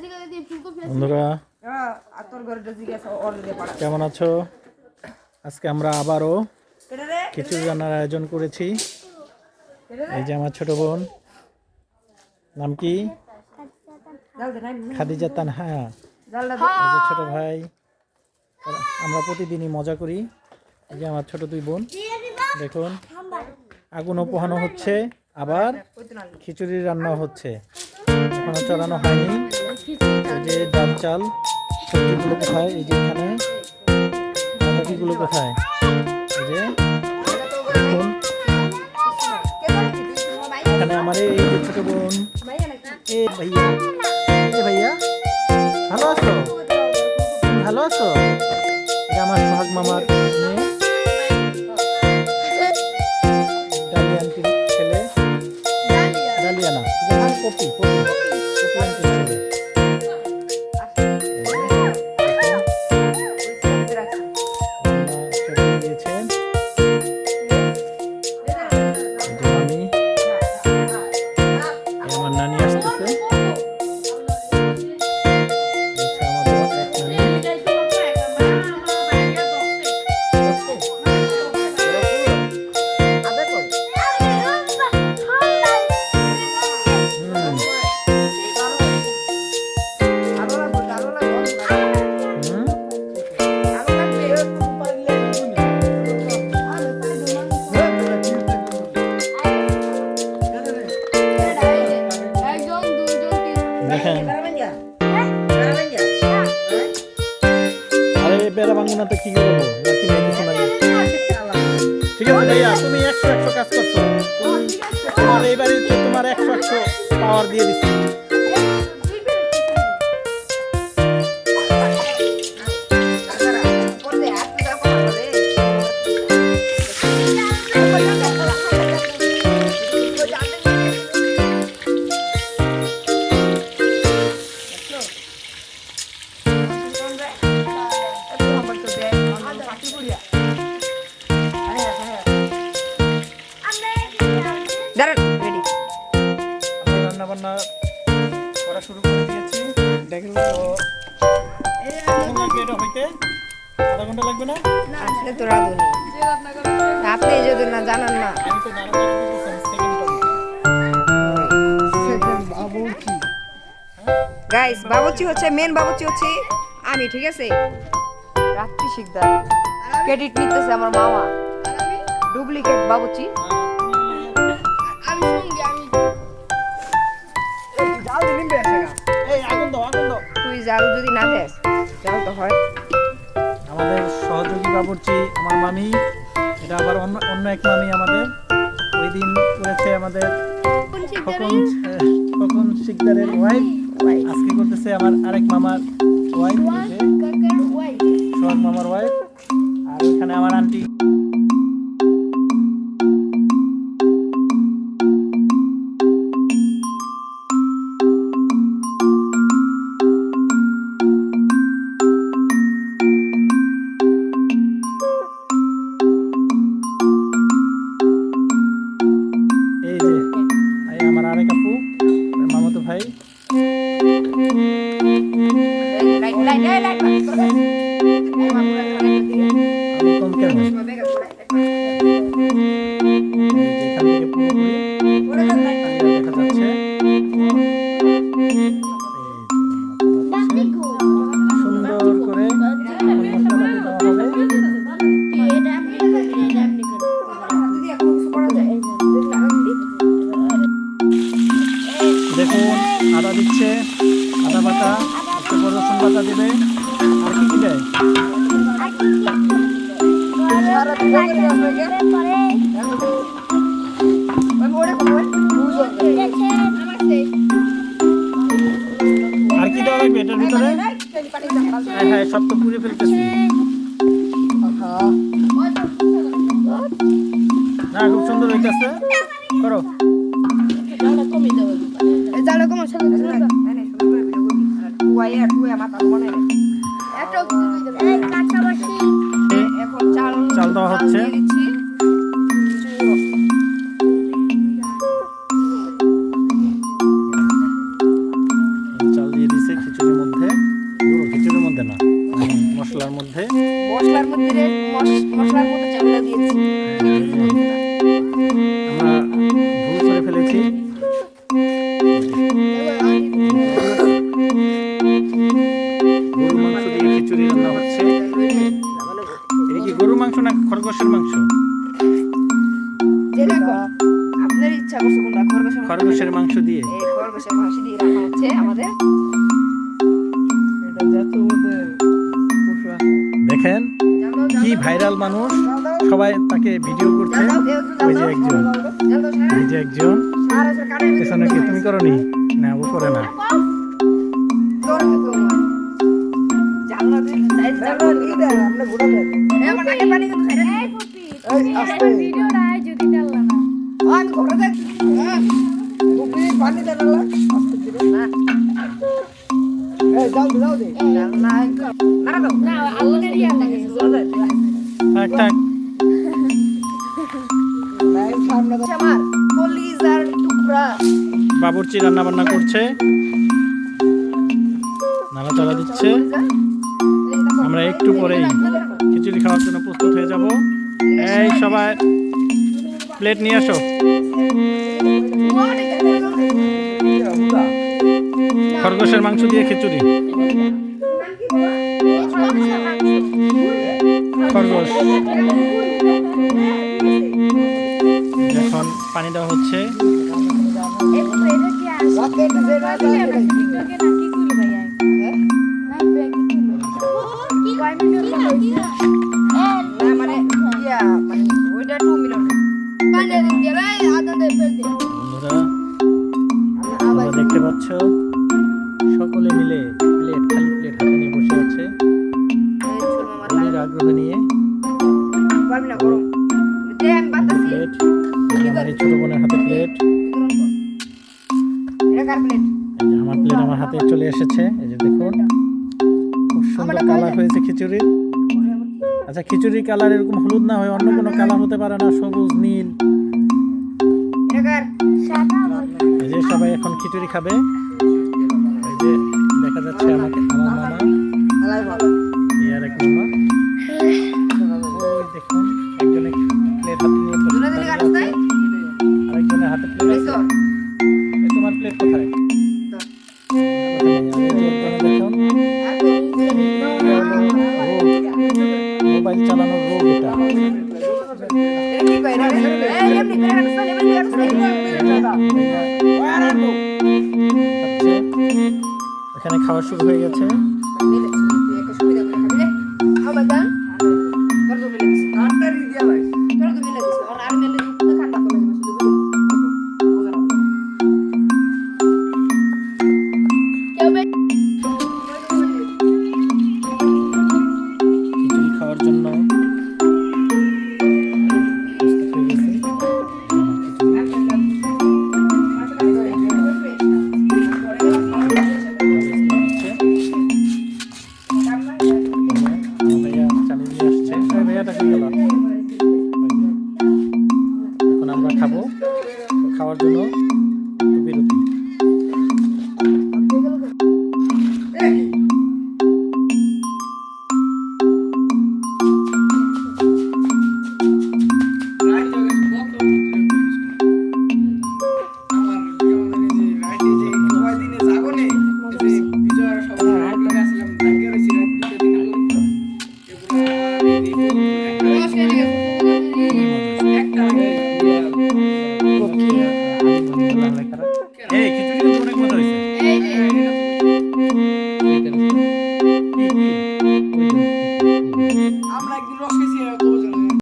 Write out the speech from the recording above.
বন্ধুরা কেমন আছো? আজকে আমরা আবারও খিচুড়ি রান্নার আয়োজন করেছি। এই যে আমার ছোট বোন, নাম কি? খাদিজা তানহা। এই যে ছোট ভাই, আমরা প্রতিদিনই মজা করি। এই যে আমার ছোট দুই বোন, দেখুন আগুনও পোহানো হচ্ছে, আবার খিচুড়ি রান্না হচ্ছে। এখনো চড়ানো হয়নি। এই যে ডাল চাল সবজিগুলো কোথায়? এই যে এখানে বাকিগুলো কোথায়? এই যে দেখুন, এখানে আমার এই যে ছোট বোন, এ ভাইয়া, এই যে ভাইয়া, ভালো আছো? ভালো আছো? এটা আমার সোহাগ মামার মেয়ে, ডালি আন্টির ছেলে, ডালিয়া না, পপি পপি পপি আন্টির ছেলে। আমার নানি আসতেছে। আরে বেড়া ভাঙবো না তো কি করবো? নাকি নাই কিছু নাই। ঠিক আছে ভাইয়া, তুমি 100 কাজ করছো। তোমার এইবারে তোমার 100 পাওয়ার দিয়ে দিচ্ছি। রান্না বান্না করা শুরু করে দিয়েছি। দেখেন তো এটা হইতে আধা ঘন্টা লাগবে না? আসলে তো রাঁধুনি, আপনি যদি না জানান না। আমি তো গাইস, বাবুচি হচ্ছে মেন, বাবুচি হচ্ছে আমি, ঠিক আছে? রাত্রি শিকদার ক্রেডিট নিতেছে আমার মামা, ডুপ্লিকেট বাবুচি। তুই জাল যদি না দেস জাল তো হয়। আমাদের সহযোগী বাবুর্চি আমার মামি, এটা আবার অন্য এক মামি আমাদের। ওই দিন করেছে আমাদের খোকন শিকদারের ওয়াইফ, আজকে করতেছে আমার আরেক মামার ওয়াইফ, সোহাগ মামার ওয়াইফ। আর এখানে আমার আন্টি। এই যে আমার আরেক আপু, মামাতো ভাই। কম কেন? এখান থেকে পুরোপুরি দেখা যাচ্ছে। সুন্দর করে মশলাপাতি দেওয়া হবে। দেখুন আদা দিচ্ছে, আদা বাটা, একটু রসুন বাটা দেবে। আর কি কি দেয়? আর কি দেওয়া লাগবে এটার ভিতরে? হ্যাঁ হ্যাঁ, সব তো পুড়ে ফেলতেছি না, খুব সুন্দর হইতেছে। করো চাল দেওয়া হচ্ছে। চাল দিয়ে দিছে খিচুড়ি। মশলার মধ্যে মশলার মধ্যে মশলার মধ্যে চাউল দিয়েছি। আমরা ভুল করে ফেলেছি। গরুর মাংস দিয়ে খিচুড়ি রান্না হচ্ছে। এটা কি গরুর মাংস না খরগোশের মাংস? যেটা আপনার ইচ্ছা করছে কোনটা, খরগোশের মাংস দিয়ে। এই খরগোশের মাংস দিয়ে রান্না হচ্ছে আমাদের। দেখেন কি ভাইরাল মানুষ, সবাই তাকে ভিডিও করছে। ওই যে একজন, এই যে একজন পেছনে। কি তুমি করনি? না, ও করে না। থাক থাক। বাবুর্চি রান্না বান্না করছে, নাড়াচাড়া দিচ্ছে। আমরা একটু পরেই খিচুড়ি খাওয়ার জন্য প্রস্তুত হয়ে যাব। এই সবাই প্লেট নিয়ে আসো। খরগোশের মাংস দিয়ে খিচুড়ি। খরগোশ। এখন পানি দেওয়া হচ্ছে। বন্ধুরা, তোমরা দেখতে পাচ্ছ সকলে মিলে খালি প্লেট হাতে নিয়ে বসে আছে, গভীর আগ্রহ নিয়ে। প্লেট, আমার এই ছোট বোনের হাতে প্লেট। এই যে আমার প্লেট আমার হাতে চলে এসেছে। এই যে দেখুন, খুব সুন্দর কালার হয়েছে খিচুড়ির। আচ্ছা, খিচুড়ির কালার এরকম হলুদ না হয় অন্য কোনো কালার হতে পারে না? সবুজ, নীল। এই যে সবাই এখন খিচুড়ি খাবে। এই যে দেখা যাচ্ছে আমার মামা, এক মামা। ওই দেখুন, একজনে প্লেট হাতে নিয়ে আরেকজনের হাতে প্লেট আছে। এই তোমার প্লেট কোথায়? মোবাইল চালানোর রোগ এটা। এখানে খাওয়া শুরু হয়ে গেছে। খিচুড়ি খাওয়ার জন্য প্রস্তুত হয়ে গেছে। ভাইয়া চালিয়ে নিয়ে আসছে। ভাইয়াটা কি গেল? এখন আমরা খাবো। খাওয়ার জন্য একটু বিরতি। এই খিচুড়ি কিন্তু অনেক মজা হয়েছে।